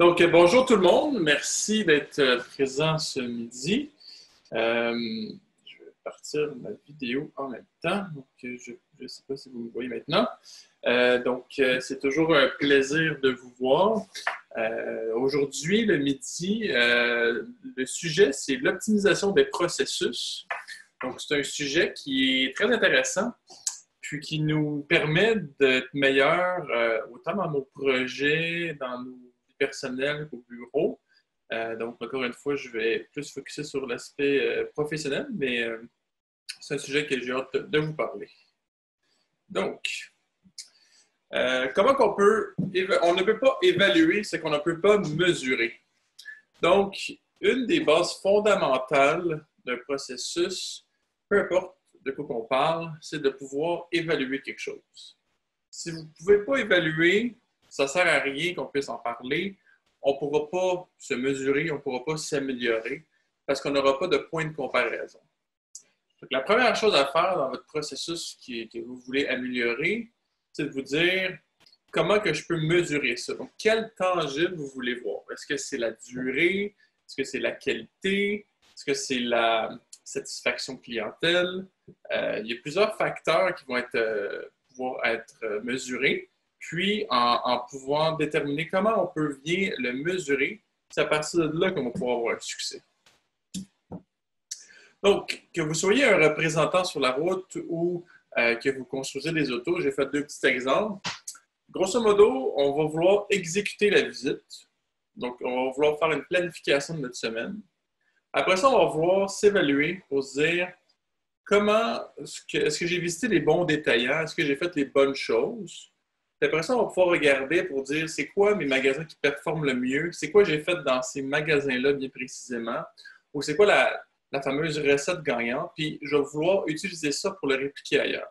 Bonjour tout le monde. Merci d'être présent ce midi. Je vais partir ma vidéo en même temps. Je ne sais pas si vous me voyez maintenant. C'est toujours un plaisir de vous voir. Aujourd'hui, le midi, le sujet, c'est l'optimisation des processus. Donc, c'est un sujet qui est très intéressant, puis qui nous permet d'être meilleurs autant dans nos projets, dans nos personnel au bureau. Encore une fois, je vais plus focuser sur l'aspect professionnel, mais c'est un sujet que j'ai hâte de vous parler. Donc, comment qu'on peut... On ne peut pas évaluer ce qu'on ne peut pas mesurer. Donc, une des bases fondamentales d'un processus, peu importe de quoi qu'on parle, c'est de pouvoir évaluer quelque chose. Si vous ne pouvez pas évaluer, ça ne sert à rien qu'on puisse en parler. On ne pourra pas se mesurer, on ne pourra pas s'améliorer parce qu'on n'aura pas de point de comparaison. Donc, la première chose à faire dans votre processus que vous voulez améliorer, c'est de vous dire comment que je peux mesurer ça. Donc, quel tangible vous voulez voir? Est-ce que c'est la durée? Est-ce que c'est la qualité? Est-ce que c'est la satisfaction clientèle? Il y a plusieurs facteurs qui vont pouvoir être mesurés. Puis, en pouvant déterminer comment on peut bien le mesurer, c'est à partir de là qu'on va pouvoir avoir un succès. Donc, que vous soyez un représentant sur la route ou que vous construisez des autos, j'ai fait deux petits exemples. Grosso modo, on va vouloir exécuter la visite. Donc, on va vouloir faire une planification de notre semaine. Après ça, on va vouloir s'évaluer pour se dire comment est-ce que j'ai visité les bons détaillants? Est-ce que j'ai fait les bonnes choses? Puis après ça, on va pouvoir regarder pour dire c'est quoi mes magasins qui performent le mieux, c'est quoi j'ai fait dans ces magasins-là bien précisément, ou c'est quoi la fameuse recette gagnante, puis je vais vouloir utiliser ça pour le répliquer ailleurs.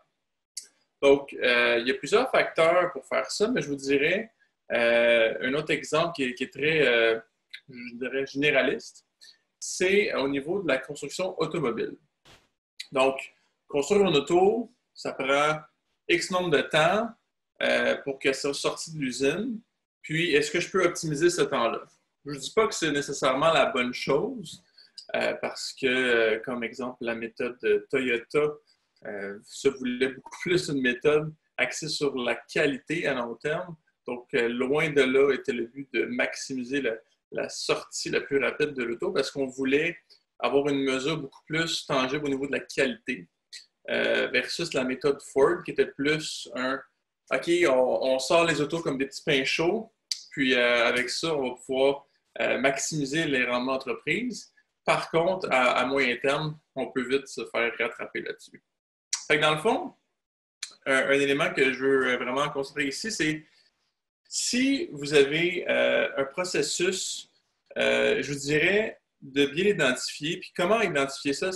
Donc, il y a plusieurs facteurs pour faire ça, mais je vous dirais un autre exemple qui est très, je dirais, généraliste, c'est au niveau de la construction automobile. Donc, construire une auto, ça prend X nombre de temps pour qu'elle soit sortie de l'usine. Puis, est-ce que je peux optimiser ce temps-là? Je ne dis pas que c'est nécessairement la bonne chose, parce que, comme exemple, la méthode Toyota se voulait beaucoup plus une méthode axée sur la qualité à long terme. Donc, loin de là était le but de maximiser la sortie la plus rapide de l'auto parce qu'on voulait avoir une mesure beaucoup plus tangible au niveau de la qualité versus la méthode Ford qui était plus OK, on sort les autos comme des petits pains chauds, puis avec ça, on va pouvoir maximiser les rendements d'entreprise. Par contre, à moyen terme, on peut vite se faire rattraper là-dessus. Fait que dans le fond, un élément que je veux vraiment considérer ici, c'est si vous avez un processus, je vous dirais de bien l'identifier. Puis comment identifier ça?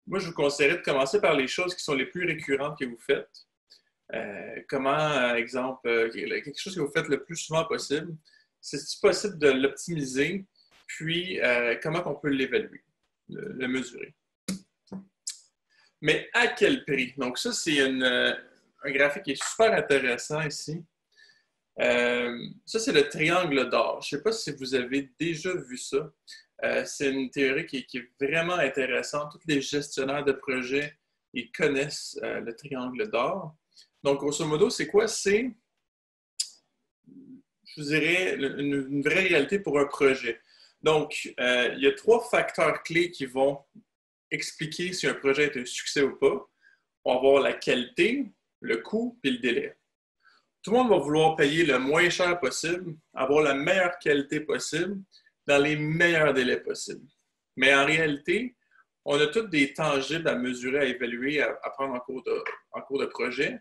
Moi, je vous conseillerais de commencer par les choses qui sont les plus récurrentes que vous faites. Exemple, quelque chose que vous faites le plus souvent possible, c'est possible de l'optimiser, puis comment on peut l'évaluer, le mesurer. Mais à quel prix? Donc ça, c'est un graphique qui est super intéressant ici. Ça, c'est le triangle d'or. Je ne sais pas si vous avez déjà vu ça. C'est une théorie qui est vraiment intéressante. Tous les gestionnaires de projets, ils connaissent le triangle d'or. Donc, grosso modo, c'est quoi? C'est, je vous dirais, une vraie réalité pour un projet. Donc, il y a trois facteurs clés qui vont expliquer si un projet est un succès ou pas. On va voir la qualité, le coût et le délai. Tout le monde va vouloir payer le moins cher possible, avoir la meilleure qualité possible, dans les meilleurs délais possibles. Mais en réalité, on a tous des tangibles à mesurer, à évaluer, à prendre en cours de projet.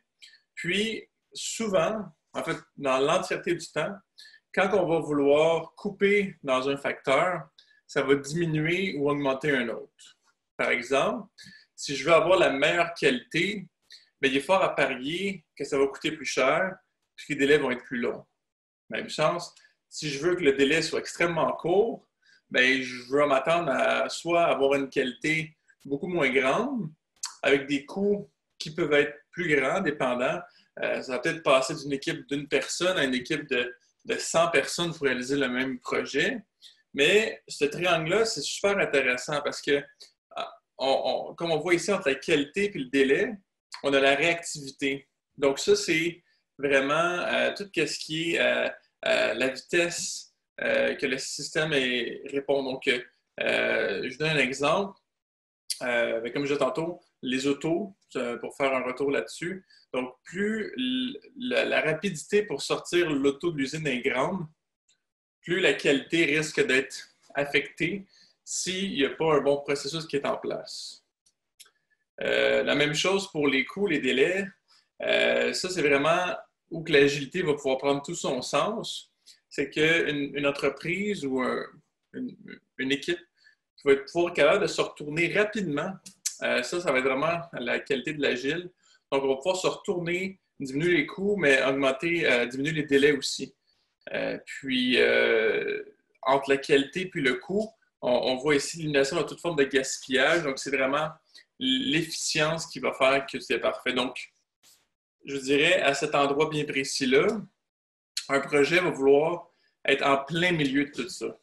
Puis, souvent, en fait, dans l'entièreté du temps, quand on va vouloir couper dans un facteur, ça va diminuer ou augmenter un autre. Par exemple, si je veux avoir la meilleure qualité, bien, il est fort à parier que ça va coûter plus cher, puis que les délais vont être plus longs. Même chance, si je veux que le délai soit extrêmement court, bien, je veux m'attendre à soit avoir une qualité beaucoup moins grande, avec des coûts qui peuvent être plus grands, dépendants. Ça va peut-être passer d'une équipe d'une personne à une équipe de de 100 personnes pour réaliser le même projet. Mais ce triangle-là, c'est super intéressant parce que, comme on voit ici entre la qualité et le délai, on a la réactivité. Donc ça, c'est vraiment tout ce qui est la vitesse que le système répond. Donc, je vous donne un exemple. Comme je disais tantôt, les autos, pour faire un retour là-dessus. Donc, plus la rapidité pour sortir l'auto de l'usine est grande, plus la qualité risque d'être affectée s'il n'y a pas un bon processus qui est en place. La même chose pour les coûts, les délais. Ça, c'est vraiment où que l'agilité va pouvoir prendre tout son sens. C'est qu'une entreprise ou une équipe qui va être pouvoir capable de se retourner rapidement. Ça va être vraiment la qualité de l'agile. Donc, on va pouvoir se retourner, diminuer les coûts, mais diminuer les délais aussi. Puis, entre la qualité et le coût, on voit ici l'élimination de toute forme de gaspillage. Donc, c'est vraiment l'efficience qui va faire que c'est parfait. Donc, je dirais, à cet endroit bien précis-là, un projet va vouloir être en plein milieu de tout ça.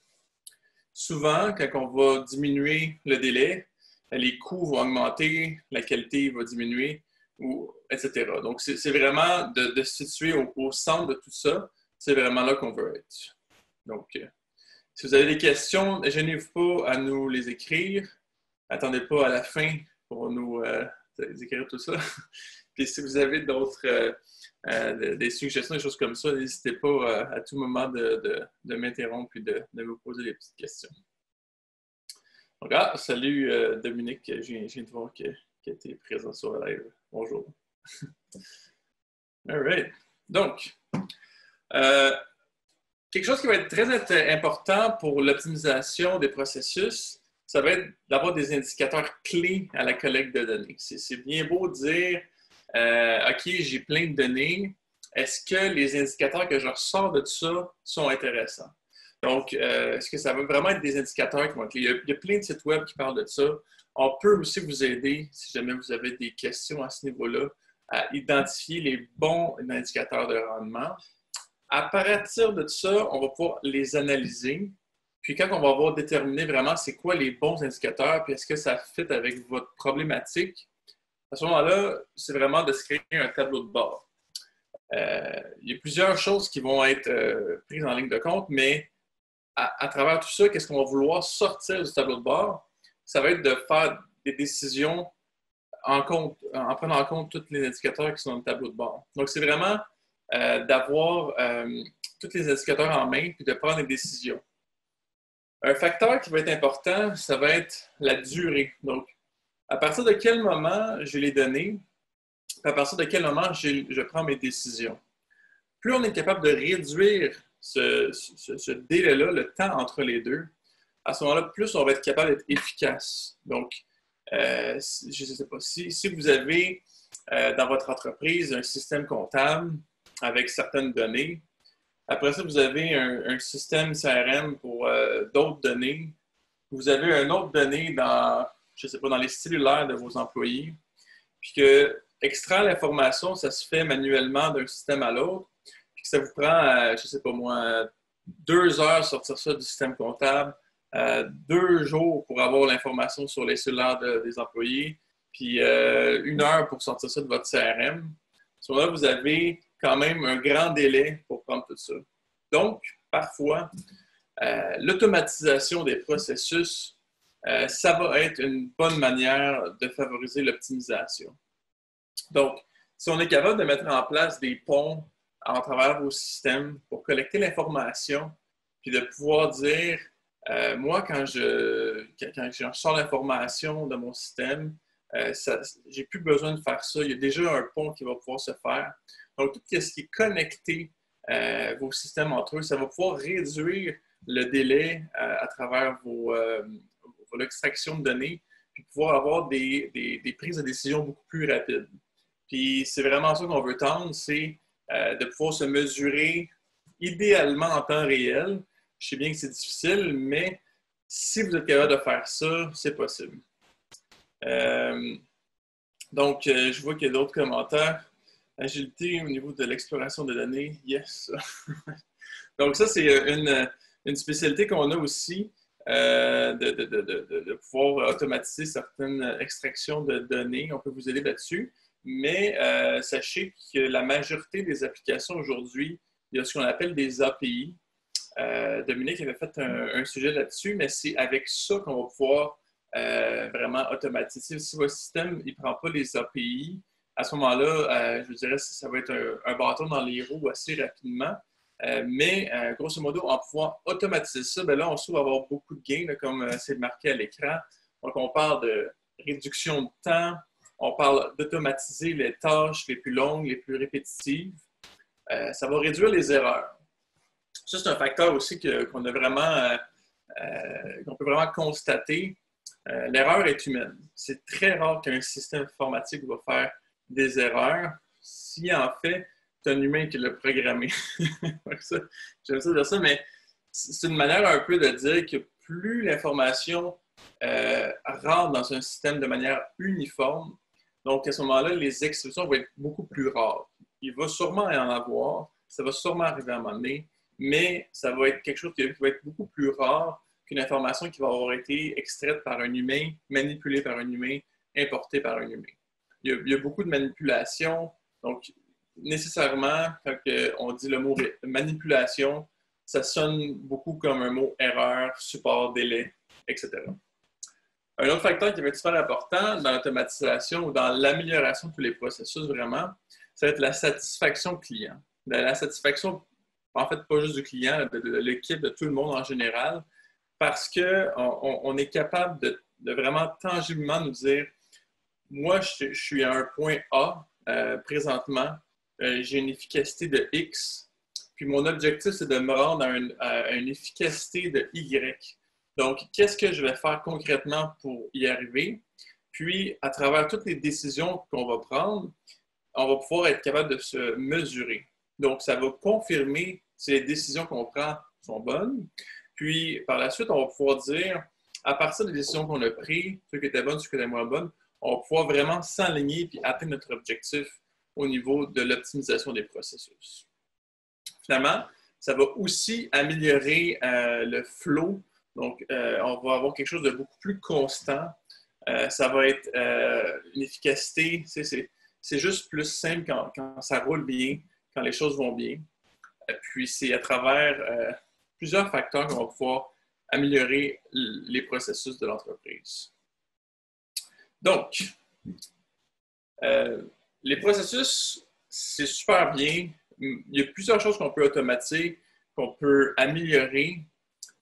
Souvent, quand on va diminuer le délai, les coûts vont augmenter, la qualité va diminuer, etc. Donc, c'est vraiment de se situer au centre de tout ça. C'est vraiment là qu'on veut être. Donc, si vous avez des questions, ne gênez-vous pas à nous les écrire. Attendez pas à la fin pour nous écrire tout ça. Puis si vous avez d'autres des suggestions, des choses comme ça, n'hésitez pas à tout moment de m'interrompre et de me poser des petites questions. Donc, salut Dominique, je viens de voir que tu es présent sur la live. Bonjour. All right. Donc, quelque chose qui va être très important pour l'optimisation des processus, ça va être d'avoir des indicateurs clés à la collecte de données. C'est bien beau de dire, OK, j'ai plein de données. Est-ce que les indicateurs que je ressors de tout ça sont intéressants? Donc, est-ce que ça va vraiment être des indicateurs qui vont être clés? Il y a plein de sites web qui parlent de ça. On peut aussi vous aider, si jamais vous avez des questions à ce niveau-là, à identifier les bons indicateurs de rendement. À partir de ça, on va pouvoir les analyser. Puis quand on va avoir déterminé vraiment c'est quoi les bons indicateurs, puis est-ce que ça fit avec votre problématique, à ce moment-là, c'est vraiment de se créer un tableau de bord. Il y a plusieurs choses qui vont être prises en ligne de compte, mais à travers tout ça, qu'est-ce qu'on va vouloir sortir du tableau de bord? Ça va être de faire des décisions en prenant en compte tous les indicateurs qui sont dans le tableau de bord. Donc, c'est vraiment d'avoir tous les indicateurs en main puis de prendre des décisions. Un facteur qui va être important, ça va être la durée. Donc, à partir de quel moment j'ai les données, à partir de quel moment je prends mes décisions. Plus on est capable de réduire ce délai-là, le temps entre les deux, à ce moment-là, plus on va être capable d'être efficace. Donc, je ne sais pas, si vous avez dans votre entreprise un système comptable avec certaines données, après ça, vous avez un système CRM pour d'autres données. Vous avez une autre donnée dans, je ne sais pas, dans les cellulaires de vos employés. Puis que extraire l'information, ça se fait manuellement d'un système à l'autre. Puis que ça vous prend, je ne sais pas moi, 2 heures sortir ça du système comptable, 2 jours pour avoir l'information sur les cellulaires des employés, puis 1 heure pour sortir ça de votre CRM. À ce moment-là, vous avez quand même un grand délai pour prendre tout ça. Donc, parfois, l'automatisation des processus, ça va être une bonne manière de favoriser l'optimisation. Donc, si on est capable de mettre en place des ponts à travers vos systèmes pour collecter l'information, puis de pouvoir dire, moi, quand je sors l'information de mon système, j'ai plus besoin de faire ça. Il y a déjà un pont qui va pouvoir se faire. Donc, tout ce qui est connecté vos systèmes entre eux, ça va pouvoir réduire le délai à travers l'extraction de données, puis pouvoir avoir des prises de décision beaucoup plus rapides. Puis c'est vraiment ça qu'on veut tendre, c'est de pouvoir se mesurer idéalement en temps réel. Je sais bien que c'est difficile, mais si vous êtes capable de faire ça, c'est possible. Donc, je vois qu'il y a d'autres commentaires. Agilité au niveau de l'exploration de données, yes. Donc ça, c'est une spécialité qu'on a aussi, de pouvoir automatiser certaines extractions de données. On peut vous aider là-dessus. Mais sachez que la majorité des applications aujourd'hui, il y a ce qu'on appelle des API. Dominique avait fait un sujet là-dessus, mais c'est avec ça qu'on va pouvoir vraiment automatiser. Si votre système ne prend pas les API, à ce moment-là, je dirais que ça va être un bâton dans les roues assez rapidement. Mais grosso modo, en pouvant automatiser ça, ben là, on va avoir beaucoup de gains, là, comme c'est marqué à l'écran. Donc, on parle de réduction de temps, on parle d'automatiser les tâches les plus longues, les plus répétitives. Ça va réduire les erreurs. Ça, c'est un facteur aussi qu'on a vraiment, qu'on peut vraiment constater. L'erreur est humaine. C'est très rare qu'un système informatique va faire des erreurs. S'il en fait, c'est un humain qui l'a programmé. J'aime ça dire ça, mais c'est une manière un peu de dire que plus l'information rentre dans un système de manière uniforme, donc à ce moment-là, les exceptions vont être beaucoup plus rares. Il va sûrement y en avoir, ça va sûrement arriver à un moment donné, mais ça va être quelque chose qui va être beaucoup plus rare qu'une information qui va avoir été extraite par un humain, manipulée par un humain, importée par un humain. Il y a beaucoup de manipulation, donc nécessairement, quand on dit le mot manipulation, ça sonne beaucoup comme un mot erreur, support, délai, etc. Un autre facteur qui va être super important dans l'automatisation ou dans l'amélioration de tous les processus, vraiment, ça va être la satisfaction client. La satisfaction, en fait, pas juste du client, de l'équipe, de tout le monde en général, parce qu'on est capable de vraiment tangiblement nous dire, moi, je suis à un point A présentement, j'ai une efficacité de X, puis mon objectif, c'est de me rendre à une efficacité de Y. Donc, qu'est-ce que je vais faire concrètement pour y arriver? Puis, à travers toutes les décisions qu'on va prendre, on va pouvoir être capable de se mesurer. Donc, ça va confirmer si les décisions qu'on prend sont bonnes. Puis, par la suite, on va pouvoir dire, à partir des décisions qu'on a prises, ceux qui étaient bonnes, ceux qui étaient moins bonnes, on va pouvoir vraiment s'aligner et atteindre notre objectif au niveau de l'optimisation des processus. Finalement, ça va aussi améliorer le flow. Donc, on va avoir quelque chose de beaucoup plus constant. Ça va être une efficacité. C'est juste plus simple quand ça roule bien, quand les choses vont bien. Puis, c'est à travers plusieurs facteurs qu'on va pouvoir améliorer les processus de l'entreprise. Donc, les processus, c'est super bien. Il y a plusieurs choses qu'on peut automatiser, qu'on peut améliorer,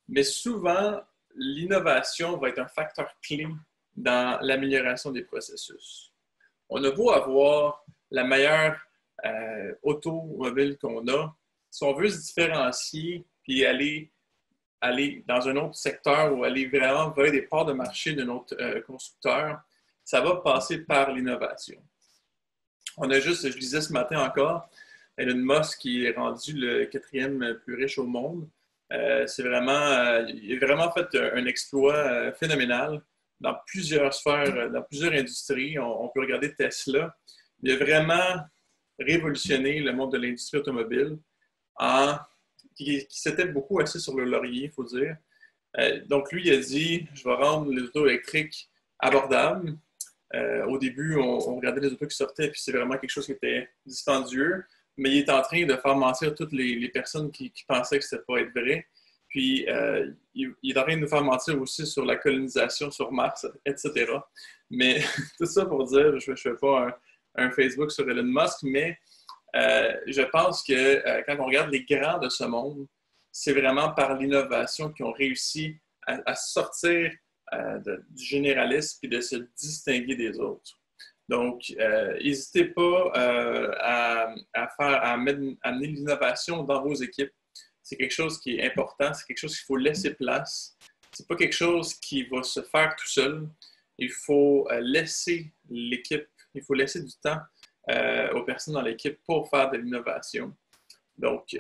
mais souvent, l'innovation va être un facteur clé dans l'amélioration des processus. On a beau avoir la meilleure automobile qu'on a, si on veut se différencier puis aller dans un autre secteur ou aller vraiment vers des parts de marché d'un autre constructeur, ça va passer par l'innovation. On a juste, je disais ce matin encore, Elon Musk qui est rendu le 4e plus riche au monde. Il a vraiment fait un exploit phénoménal dans plusieurs sphères, dans plusieurs industries. On peut regarder Tesla. Il a vraiment révolutionné le monde de l'industrie automobile qui s'était beaucoup assis sur le laurier, il faut dire. Donc, lui, il a dit, je vais rendre les autos électriques abordables. Au début, on regardait les autos qui sortaient, puis c'est vraiment quelque chose qui était dispendieux. Mais il est en train de faire mentir toutes les personnes qui pensaient que ça ne pourrait être vrai. Puis, il est en train de nous faire mentir aussi sur la colonisation sur Mars, etc. Mais tout ça pour dire, je ne fais pas un Facebook sur Elon Musk, mais je pense que quand on regarde les grands de ce monde, c'est vraiment par l'innovation qu'ils ont réussi à sortir du généralisme et de se distinguer des autres. Donc, n'hésitez pas à amener l'innovation dans vos équipes. C'est quelque chose qui est important, c'est quelque chose qu'il faut laisser place. Ce n'est pas quelque chose qui va se faire tout seul. Il faut laisser l'équipe, il faut laisser du temps aux personnes dans l'équipe pour faire de l'innovation. Donc,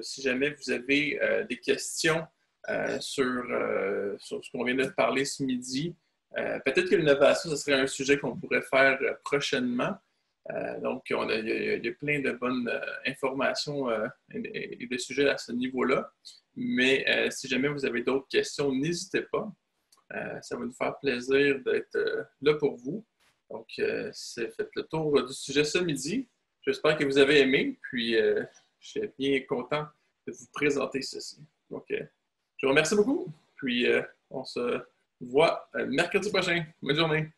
si jamais vous avez des questions sur ce qu'on vient de parler ce midi, peut-être que l'innovation, ce serait un sujet qu'on pourrait faire prochainement. Donc, il y a plein de bonnes informations et de sujets à ce niveau-là. Mais si jamais vous avez d'autres questions, n'hésitez pas. Ça va nous faire plaisir d'être là pour vous. Donc, faites le tour du sujet ce midi. J'espère que vous avez aimé. Puis, je suis bien content de vous présenter ceci. Donc, je vous remercie beaucoup. Puis, on se voit mercredi prochain. Bonne journée.